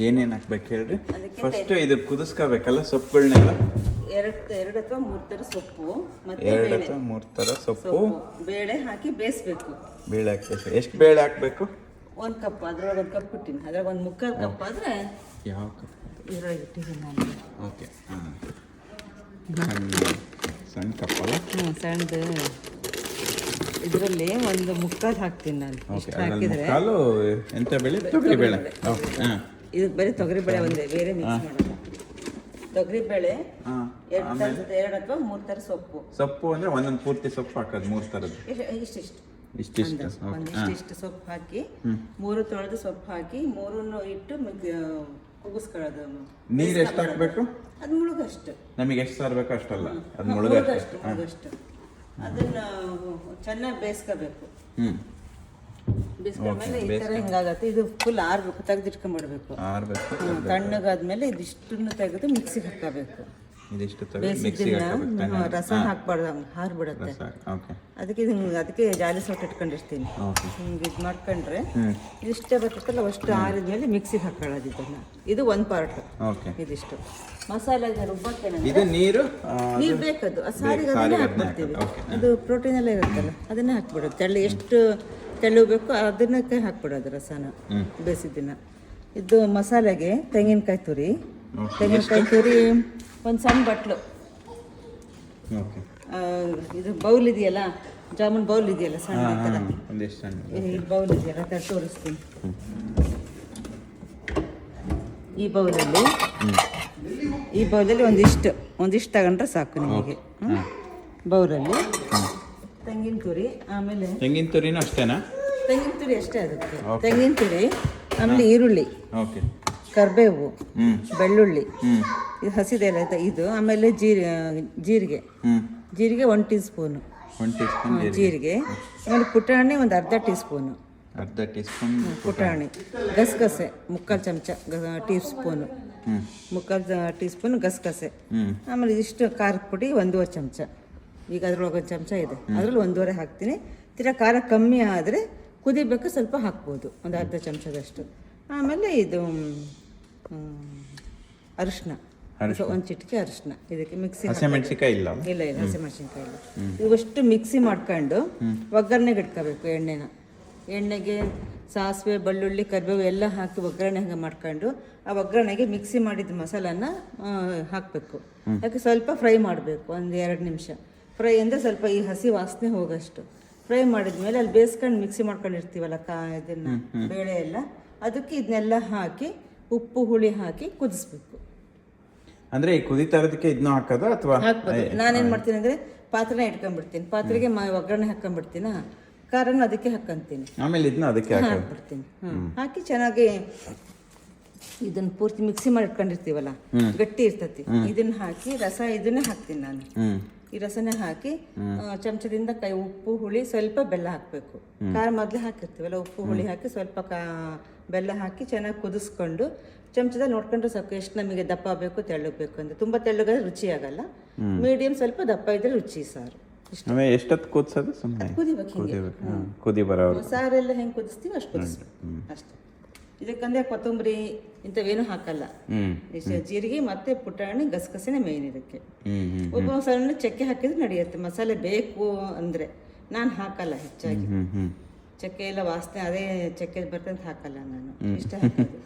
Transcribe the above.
ಏನೇನು ಹಾಕ್ಬೇಕು ಹೇಳ್ರಿ. ಫಸ್ಟ್ ಇದು ಕುದಿಸ್ಕೋಬೇಕಲ್ಲ ಸೊಪ್ಪುಗಳನ್ನೆಲ್ಲ. ಎರಡು ಅಥವಾ ಮೂರು ಥರ ಸೊಪ್ಪು, ಮತ್ತೆ 2 ಅಥವಾ 3 ಥರ ಸೊಪ್ಪು, ಬೇಳೆ ಹಾಕಿ ಬೇಯಿಸ್ಬೇಕು. ಬೇಳೆ ಹಾಕ್ಬೇಕು. ಎಷ್ಟು ಬೇಳೆ ಹಾಕ್ಬೇಕು? 1 ಕಪ್. ಅದ್ರೊಳಗೆ 1 ಕಪ್ ಇಟ್ಟಿನಿ. ಅದ್ರಾಗ 1/4 ಕಪ್ ಆದರೆ ಯಾವ ಕಪ್? ಇದ್ರೊಳಗೆ ಇಟ್ಟಿದ್ದೀನಿ ನಾನು. ಓಕೆ. ಸಣ್ಣ ಕಪ್ಪಲ್ಲ? ಸಣ್ಣದು. ಇದರಲ್ಲಿ 1/4 ಹಾಕ್ತೀನಿ ನಾನು. ಇಷ್ಟು ಹಾಕಿದರೆ ಎಂತ ಬೇಳೆ? ತೊಗರಿ ಬೇಳೆ. ಇದು ಬರೀ ತೊಗರಿ ಬೇಳೆ ಒಂದೇ, ಬೇರೆ ಮಿಕ್ಸ್ ಮಾಡೋದು. ತೊಗರಿ ಬೇಳೆ, 2 ಅಥವಾ 3 ಥರ ಸೊಪ್ಪು. ಸೊಪ್ಪು ಅಂದರೆ ಒಂದೊಂದು ಪೂರ್ತಿ ಸೊಪ್ಪು ಹಾಕೋದು 3 ಥರದ್ದು. ಇಷ್ಟಿಷ್ಟು ಸೊಪ್ಪು ಹಾಕಿ 3 ತೊಳೆದು ಸೊಪ್ಪು ಹಾಕಿ 3 ಇಟ್ಟು ಕುದಿಸ್ಕೊಳ್ಳೋದು. ನೀರು ಎಷ್ಟು ಹಾಕಬೇಕು? ಅದು ಮುಳುಗಷ್ಟು. ನಮಗೆ ಎಷ್ಟು ಸಾರು ಬೇಕೋ ಅಷ್ಟಲ್ಲ, ಅದು ಮುಳುಗಷ್ಟು. ಅದನ್ನ ಚೆನ್ನಾಗಿ ಬೇಯಿಸ್ಕೋಬೇಕು. ಬೇಯಿಸ್ಕೊಂಡ್ಮೇಲೆ ಈ ಥರ ಹಿಂಗಾಗತ್ತೆ. ಇದು ಫುಲ್ ಆರ್ಬೇಕು, ತೆಗೆದಿಟ್ಕೊಂಡ್ಬಿಡ್ಬೇಕು. ತಣ್ಣಗಾದ್ಮೇಲೆ ಇದಿಷ್ಟನ್ನು ತೆಗೆದು ಮಿಕ್ಸಿಗೆ ಹಾಕಬೇಕು. ಬೇಯಿಸಿದ್ದನ್ನ ರಸ ಹಾಕ್ಬಾರ್ದು, ಹಾರ್ಬಿಡುತ್ತೆ. ಅದಕ್ಕೆ ಜಾಲಿ ಸೊಟ್ಟು ಇಟ್ಕೊಂಡಿರ್ತೀನಿ. ಹಿಂಗೆ ಇದು ಮಾಡ್ಕೊಂಡ್ರೆ ಇಷ್ಟೇ ಬರ್ತಲ್ಲ, ಅಷ್ಟು ಆರಿದ್ಮೇಲೆ ಮಿಕ್ಸಿಗೆ ಹಾಕೊಳ್ಳೋದು ಇದನ್ನ. ಇದು 1 ಪಾರ್ಟ್. ಇದಿಷ್ಟು ಮಸಾಲೆಗೆ ರುಬ್ಬಕ್ಕೆ ನೀರು ಬೇಕದು. ಆ ಸಾರಿಗೆ ಅದನ್ನೇ ಹಾಕ್ಬಿಡ್ತೀವಿ. ಅದು ಪ್ರೋಟೀನ್ ಎಲ್ಲ ಇರುತ್ತಲ್ಲ, ಅದನ್ನೇ ಹಾಕ್ಬಿಡೋದು. ಎಷ್ಟು ತೆಳು ಬೇಕು ಅದನ್ನಕ್ಕೆ ಹಾಕ್ಬಿಡೋದು ರಸನ ಬೇಯಿಸಿದ್ದನ್ನ. ಇದು ಮಸಾಲೆಗೆ ತೆಂಗಿನಕಾಯಿ ತುರಿ, ಒಂದು ಸಣ್ಣ ಬಟ್ಲು. ಇದು ಬೌಲ್ ಇದೆಯಲ್ಲ, ಜಾಮೂನ್ ಬೌಲ್ ಇದೆಯಲ್ಲ ಸಣ್ಣ, ಈ ಬೌಲ್ ಇದೆಯಲ್ಲ ತೋರಿಸ್ತೀನಿ. ಈ ಬೌಲಲ್ಲಿ ಒಂದಿಷ್ಟು ತಗೊಂಡ್ರೆ ಸಾಕು ನಿಮಗೆ. ಬೌಲಲ್ಲಿ ತೆಂಗಿನ ತುರಿ, ಆಮೇಲೆ ತೆಂಗಿನ ತುರಿನೂ ಅಷ್ಟೇನಾ? ತೆಂಗಿನ ತುರಿ ಅಷ್ಟೇ ಅದಕ್ಕೆ. ತೆಂಗಿನ ತುರಿ, ಆಮೇಲೆ ಈರುಳ್ಳಿ, ಕರಿಬೇವು, ಬೆಳ್ಳುಳ್ಳಿ, ಇದು ಹಸಿದೆಲ್ಲ ಆಯ್ತಾ ಇದು. ಆಮೇಲೆ ಜೀರಿಗೆ 1 ಟೀ ಸ್ಪೂನು ಜೀರಿಗೆ. ಆಮೇಲೆ ಪುಟಾಣಿ ಒಂದು ಅರ್ಧ ಟೀ ಸ್ಪೂನು ಪುಟಾಣಿ. ಗಸಗಸೆ 3/4 ಚಮಚ ಟೀ ಸ್ಪೂನು, 3/4 ಟೀ ಸ್ಪೂನ್ ಗಸಗಸೆ. ಆಮೇಲೆ ಇದಿಷ್ಟು ಖಾರದ ಪುಡಿ 1/2 ಚಮಚ. ಈಗ ಅದ್ರೊಳಗೆ 1 ಚಮಚ ಇದೆ, ಅದ್ರಲ್ಲಿ 1/2 ಹಾಕ್ತೀನಿ. ತೀರಾ ಖಾರ ಕಮ್ಮಿ ಆದರೆ ಕುದಿಬೇಕು, ಸ್ವಲ್ಪ ಹಾಕ್ಬೋದು, ಒಂದು ಅರ್ಧ ಚಮಚದಷ್ಟು. ಆಮೇಲೆ ಇದು ಅರಿಶಿನ, 1 ಚಿಟಿಕೆ ಅರಿಶಿನ. ಇದಕ್ಕೆ ಮಿಕ್ಸಿ ಹಸಿಮೆಣಸಿನ್ಕಾಯಿ ಇಲ್ಲ, ಹಸಿಮೆಣಸಿನ್ಕಾಯಿ ಇಲ್ಲ. ಇವಷ್ಟು ಮಿಕ್ಸಿ ಮಾಡ್ಕೊಂಡು ಒಗ್ಗರಣೆಗೆ ಇಟ್ಕೋಬೇಕು. ಎಣ್ಣೆಗೆ ಸಾಸಿವೆ, ಬೆಳ್ಳುಳ್ಳಿ, ಕರಿಬೇವು ಎಲ್ಲ ಹಾಕಿ ಒಗ್ಗರಣೆ ಹಂಗೆ ಮಾಡ್ಕೊಂಡು ಆ ಒಗ್ಗರಣೆಗೆ ಮಿಕ್ಸಿ ಮಾಡಿದ ಮಸಾಲನ ಹಾಕಬೇಕು. ಯಾಕೆ ಸ್ವಲ್ಪ ಫ್ರೈ ಮಾಡಬೇಕು, 1-2 ನಿಮಿಷ ಫ್ರೈ ಅಂದರೆ ಸ್ವಲ್ಪ ಈ ಹಸಿ ವಾಸನೆ ಹೋಗೋಷ್ಟು ಫ್ರೈ ಮಾಡಿದ್ಮೇಲೆ ಅಲ್ಲಿ ಬೇಯಿಸ್ಕೊಂಡು ಮಿಕ್ಸಿ ಮಾಡ್ಕೊಂಡಿರ್ತೀವಲ್ಲ ಇದನ್ನು ಬೇಳೆ ಎಲ್ಲ, ಅದಕ್ಕೆ ಇದನ್ನೆಲ್ಲ ಹಾಕಿ ಉಪ್ಪು ಹುಳಿ ಹಾಕಿ ಕುದಿಸ್ಬೇಕು. ಅಂದರೆ ಈ ಕುದಿತಾ ಇರೋದಕ್ಕೆ ಇದನ್ನ ಹಾಕೋದು ಅಥವಾ ಹಾಕ್ಬೋದು? ನಾನೇನು ಮಾಡ್ತೀನಿ ಅಂದರೆ ಪಾತ್ರೆನ ಇಟ್ಕೊಂಡ್ಬಿಡ್ತೀನಿ, ಪಾತ್ರೆಗೆ ಒಗ್ಗರಣೆ ಹಾಕೊಂಡ್ಬಿಡ್ತೀನ, ಖಾರನ ಅದಕ್ಕೆ ಹಾಕೊಂತೀನಿ, ಆಮೇಲೆ ಇದನ್ನ ಅದಕ್ಕೆ ಹಾಕ್ಬಿಡ್ತೀನಿ. ಹಾಕಿ ಚೆನ್ನಾಗಿ ಇದನ್ನ ಪೂರ್ತಿ ಮಿಕ್ಸಿ ಮಾಡಿ ಇಟ್ಕೊಂಡಿರ್ತೀವಲ್ಲ, ಗಟ್ಟಿ ಇರ್ತತಿ, ಇದನ್ನ ಹಾಕಿ ರಸ ಇದನ್ನೇ ಹಾಕ್ತೀನಿ ನಾನು. ಈ ರಸನೇ ಹಾಕಿ ಚಮಚದಿಂದ ಉಪ್ಪು ಹುಳಿ ಸ್ವಲ್ಪ ಬೆಲ್ಲ ಹಾಕಬೇಕು. ಖಾರ ಮೊದಲೇ ಹಾಕಿರ್ತೀವಲ್ಲ, ಉಪ್ಪು ಹುಳಿ ಹಾಕಿ ಸ್ವಲ್ಪ ಬೆಲ್ಲ ಹಾಕಿ ಚೆನ್ನಾಗಿ ಕುದಿಸ್ಕೊಂಡು ಚಮಚದಲ್ಲಿ ನೋಡ್ಕೊಂಡ್ರೆ ಸಾಕು ಎಷ್ಟು ನಮಗೆ ದಪ್ಪ ಬೇಕು ತೆಳ್ಳಗೆ ಬೇಕು ಅಂತ. ತುಂಬ ತೆಳ್ಳಗಾದ್ರೆ ರುಚಿ ಆಗಲ್ಲ, ಮೀಡಿಯಂ ಸ್ವಲ್ಪ ದಪ್ಪ ಇದ್ರೆ ರುಚಿ ಸಾರು. ಎಷ್ಟೊತ್ತು ಕುದಿಸೋದು? ಕುದಿಬೇಕು. ಸಾರೆಲ್ಲ ಹೆಂಗೆ ಕುದಿಸ್ತೀವಿ ಅಷ್ಟು ಕುದಿಸ್ಬೇಕು ಅಷ್ಟೇ. ಇದಕ್ಕಂದ್ರೆ ಕೊತ್ತಂಬರಿ ಇಂಥವೇನು ಹಾಕಲ್ಲ, ಜೀರಿಗೆ ಮತ್ತೆ ಪುಟಾಣಿ ಗಸಗಸೆನೇ ಮೇನ್ ಇದಕ್ಕೆ. ಒಬ್ಬ ಸಣ್ಣ ಚಕ್ಕೆ ಹಾಕಿದ್ರೆ ನಡೆಯುತ್ತೆ, ಮಸಾಲೆ ಬೇಕು ಅಂದ್ರೆ. ನಾನು ಹಾಕಲ್ಲ ಹೆಚ್ಚಾಗಿ, ಚಕ್ಕೆ ಎಲ್ಲ ವಾಸನೆ ಅದೇ ಚಕ್ಕೆ ಬರ್ತಂತ ಹಾಕಲ್ಲ ನಾನು, ಇಷ್ಟ ಹಾಕೋದು.